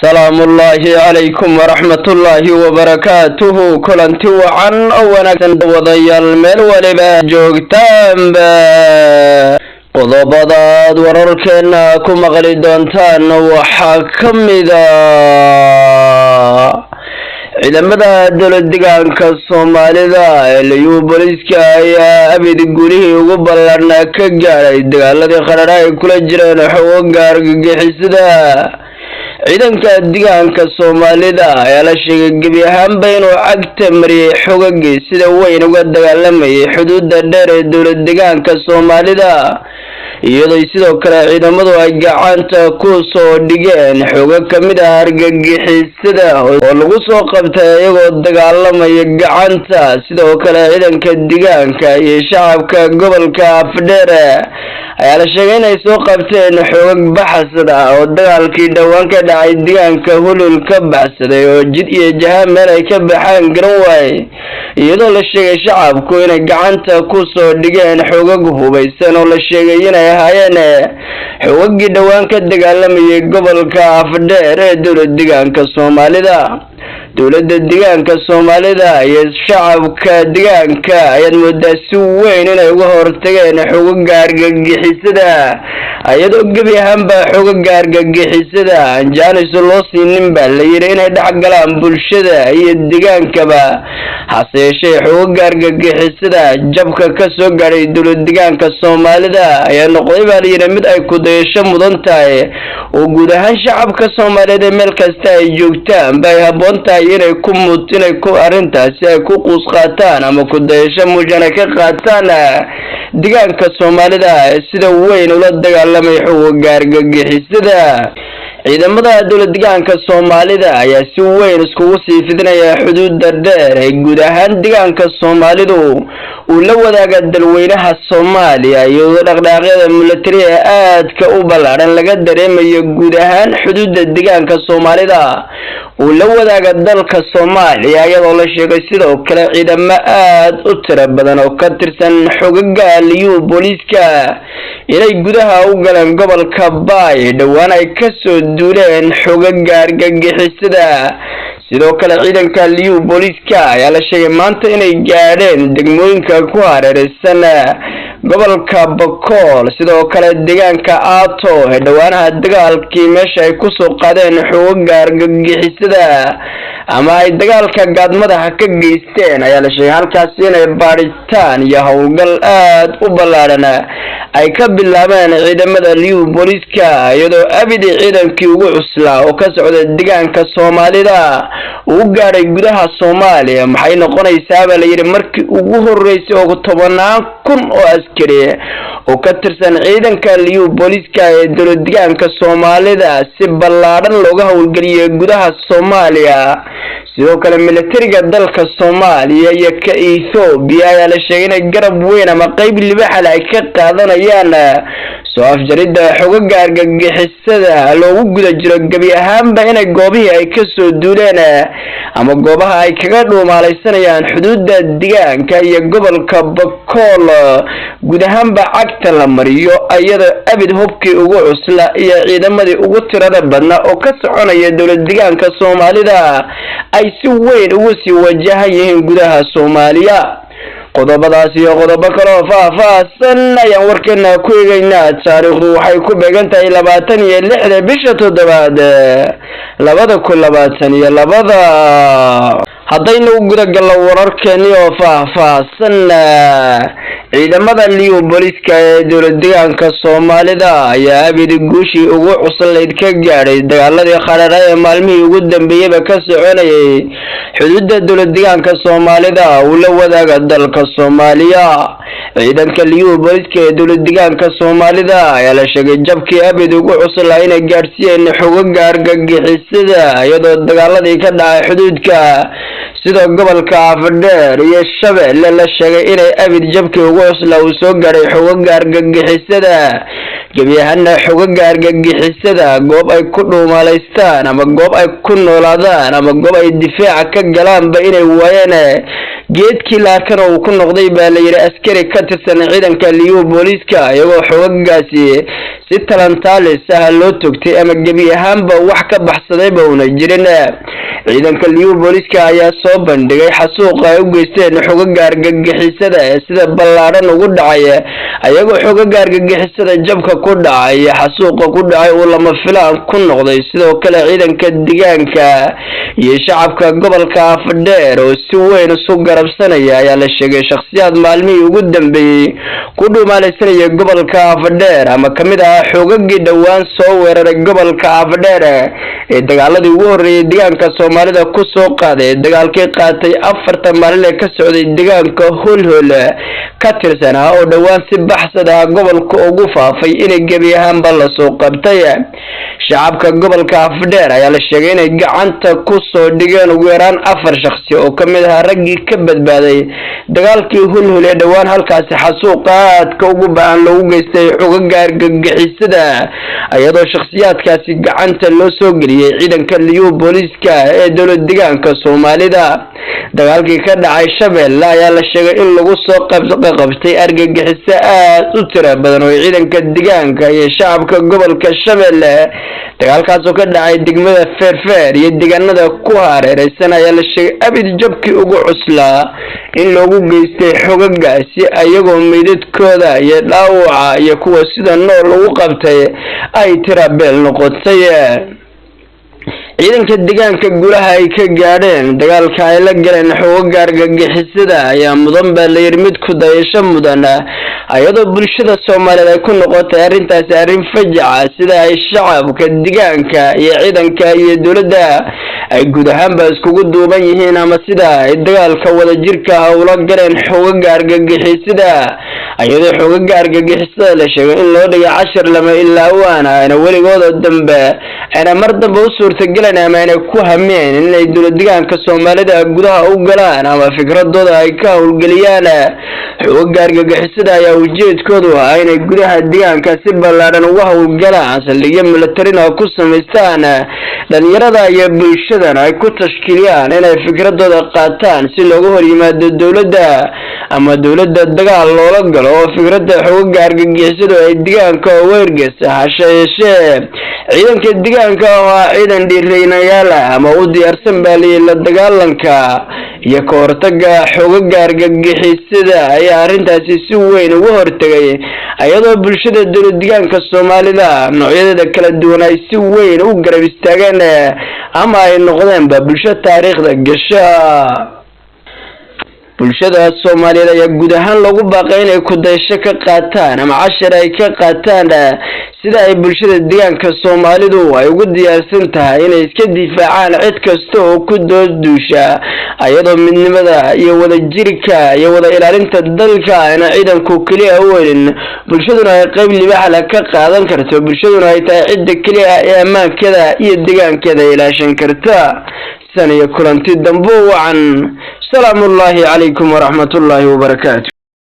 سلام الله عليكم ورحمة الله وبركاته كلنتي وعن ونكن وضي الميل ولبا جوجتان qodobadaad wararkeena ku maqli doontaan waxaa ka mid ciidamada dowladdeegaanka Soomaalida ee liyu booliska ayaa abid gurihii ugu ballan ka gaaray dagaaladii qaraar ay kula jireen xoogga argagixisada ciidanka deegaanka Soomaalida ayaa la sheegay gabi ahaanba inuu cagta mariyay xoogagii sida weyn uga dagaalamayay xuduudda dheer ee dowladdeegaanka Soomaalida iyadoo sidoo kale ciidamadu ay gacanta ku soo dhigeen xoogag kamid ah argagixisada oo lagu soo qabtay iyagoo dagaalamaya gacanta sidoo kale ciidanka deegaanka iyo shacabka gobolka Afdheer ayaa la sheegay inay soo qabteen xoogag baxsada oo dagaalkii dhawaan ka dhacay deegaanka Hulul ka baxsaday oo jid iyo jaha meel ay ka baxaan garan waay iyadoo la sheegay shacabku inay gacanta ku soo dhigeen xoogag hubaysan oo la sheegay inay hayeen xoogagii dhawaan ka dagaalamayay gobolka Afdheer ee dowladdeegaanka Soomaalida dowladda deegaanka Soomaalida iyo shacabka deegaanka ayaa moodaa si weyn inay uga hortageen xoogagga argagixisada iyadoo gabi ahaanba xoogagga argagixisada aan jaanis loo siinin baa la yiri inay dhex galaan bulshada iyo deegaankaba hase yeeshee xoogagga argagixisada jabka ka soo gaaray dowladdeegaanka Soomaalida ayaa noqday baa la yiri mid ay ku dayasho mudan tahay oo guud ahaan shacabka Soomaalida meel kasta ay joogtaan bay habboon tahay inay ku arintaasi ay ku qusqaataan ama ku dayasho mujana ka qaataan deegaanka Soomaalida sida weyn ula dagaalamay xoogagga argagixisada ciidamada dowladdeegaanka Soomaalida ayaa si weyn iskugu sii fidinaya xuduudda dheer ee guud ahaan deegaanka Soomaalidu uu la wadaaga dalweynaha Soomaaliya iyo dhaqdhaqaaqyada militariga aadka u ballaaran laga dareemayo guud ahaan xuduudda deegaanka Soomaalida uu la wadaaga dalka Soomaaliya iyadoo la sheegay sidoo kale ciidamo aad u tiro badan oo ka tirsan xoogagga liyu booliska inay gudaha u galeen gobolka Baay dhawaan ay ka soo duuleen xoogagga argagixisada sidoo kale ciidanka liyu booliska ayaa la sheegay maanta inay gaadheen degmooyinka ku hareeraysan gobolka Bakool sidoo kale deegaanka Aato ee dhawaanaha dagaalkii meesha ay ku soo qaadeen xoogagga argagixisada ama ay dagaalka gaadmadaha ka geysteen ayaa la sheegay halkaas inay baaritaan iyo howlgal aad u ballaaran ay ka bilaabeen ciidamada liyu booliska iyadoo abid ciidankii ugu cuslaa oo ka socda deegaanka Soomaalida uu gaaray gudaha Soomaaliya maxay noqonaysaa baa la yiri markii ugu horeysay oo 10,000 oo askari oo ka tirsan ciidanka liyu booliska ee dowladdeegaanka Soomaalida si ballaaran looga howlgeliyay gudaha Soomaaliya sidoo kale militariga dalka Soomaaliya iyo ka Ethiopia ayaa la sheegay inay garab weyn ama qayb libaax ay ka qaadanayaan soo afjaridda xoogagga argagixisada loogu guda jiro gabi ahaanba inay goobihii ay ka soo duuleen ama goobaha ay kaga dhuumaalaysanayaan xuduudda deegaanka iyo gobolka Bakool guud ahaanba cagta la mariyo iyadoo abid hubkii ugu cusla iyo ciidamadii ugu tirada badnaa oo ka soconaya dowladdeegaanka Soomaalida ay si weyn ugu sii wajahan gudaha Soomaaliya qodobadaas iyo qodobo kale oo faahfaahsan ayaan warkeena ku eegaynaa taariikhdu waxay ku beegan tahay 26 bisha 7 2022 haddaynu guda galno wararkeena oo faahfaahsan ciidamada liyu booliska ee dowladdeegaanka Soomaalida ayaa abid guushii ugu cuslayd ka gaaray dagaaladii qaraar ee maalmihii ugu dambeeyay ka soconayay xuduudda dowladdeegaanka Soomaalida uu la wadaaga dalka Soomaaliya ciidanka liyu booliska ee dowladdeegaanka Soomaalida ayaa la sheegay jabkii abid ugu cuslaa inay gaarsiiyeen xoogagga argagixisada iyadoo dagaaladii ka dhacay xuduudka sida gobolka Afdheer iyo Shabeelle la sheegay inay abid jabkii ugu cuslaa uu soo gaaray xoogagga argagixisada gebiyahanna xogaga argagixisada goob ay ku dhuumaalaystaan ama goob ay ku noolaadaan ama goob ay difaaca ka galaanba inay waayeen geedkii laakana uu ku noqday baa la yiri askari ka tirsan ciidanka liyu booliska iyagoo xogagaasi si talantaalis ah loo togtay ama gebi ahaanba wax ka baxsadayba una jirin ciidanka liyu booliska ayaa soo bandhigay xasuuq ay u geysteen xogaga argagixisada sida ballaaran ugu dhacay ayagoo xogaga argagixisada jabka ku dhacay xasuuqa ku dhacay oo lama filaan ku noqday sidoo kale ciidanka deegaanka iyo shacabka gobolka Afdheer oo si weyn isu garabsanaya ayaa la sheegay shakhsiyaad maalmihii ugu dambeeyay ku dhuumaalaysanaya gobolka Afdheer ama kamid ah xogagii dhawaan soo weeraray gobolka Afdheer ee dagaaladii ugu horeeyay deegaanka Soomaalida ku soo qaaday dagaalkii qaatay 4 maalin ka socday deegaanka Holhol ka tirsanaa oo dhawaan si baxsad ah gobolka ugu faafay inay gebi ahaanba la soo qabtay shacabka gobolka Afdheer ayaa la sheegay inay gacanta ku soo dhigeen ugu yaraan 4 shakhsi oo kamid ah raggii ka badbaaday dagaalkii Holhol ee dhawaan halkaasi xasuuqaadka ugu baahan lagu geystay xogaga argagixisada ayadoo shakhsiyaadkaasi gacanta loo soo geliyay ciidanka liyu booliska ee dowladda deegaanka Soomaalida dagaalkii ka dhacay Shabeelle ayaa la sheegay in lagu soo qabtay argagixiso aad u tiro badan oo ciidanka deegaanka iyo shacabka gobolka Shabeelle dagaalkaas oo ka dhacay degmada Feerfeer iyo deegaanada ku hareeraysan ayaa la sheegay abid jabkii ugu cuslaa in loogu geystay xogagaasi ayagoo meydadkooda iyo dhaawaca iyo kuwa sida nool ugu qabtay ay tirabeel noqotay ciidanka deegaanka gulaha ay ka gaadheen dagaalka ay la galeen xogaga argagixisada ayaa mudan baa la yiri mid ku dayasho mudan ayadoo bulshada Soomaaliyeed ay ku noqotay arintaas arin fajaca sida ay shacabka deegaanka iyo ciidanka iyo dawladda ay guud ahaanba iskugu duuban yihiin ama sida ay dagaalka wada jirka ula galeen xogaga argagixisada ayadoo xogaga argagixisada la sheegay in loo dhigay 10 lama ilaa waana weligooda dambe ana mar dambe u suurtagelan ama ay ku hameen in ay dawladda deegaanka Soomaalida gudaha u galaan ama fikradooda ay ka howlgeliyaan xogaga argagixisada ayaa ujeedkoodu ah inay gudaha deegaanka si ballaaran uga howlgalaan saldhigyo militariga ku sameystaan dhalinyarada iyo bulshada ay ku tashkiiliyaan inay fikradooda qaataan si looga hor yimaado dawladda ama dawladda dagaal loola galo oo fikradda xogaga argagixisada ay deegaanka weergeysa hashayshee ciidanka deegaanka oo ciidan dhiiraynayaal ama u diyaarsan baaliyay la dagaalanka iyo ka hortagga xogaga argagixisada ayaa arintaasi si weyn uga hortagay ayadoo bulshada dawladda deegaanka Soomaalida noocyada kala duwan ay si weyn u garab istaageen ama ay noqdeen bulsho taariikhda gasha bulshada Soomaaliyeed ayaa guud ahaan lagu baaqay inay ku daysho ka qaataan ama cashar ay ka qaataan sida ay bulshada deegaanka Soomaalidu ay ugu diyaarsan tahay inay iska difaacaan cid kasta oo ku doodusha ayadoo midnimada iyo wada jirka iyo wada ilaalinta dalka ayna ciidanku kaliya weyn bulshaduna ay qayb libaax la ka qaadan karto bulshaduna ay tahay cid kaliya ee ammaankeeda iyo deegaankeeda ilaashan karta saniya kulanti dambo wacan salaamu alaykum wa rahmatullahi wa barakatuh.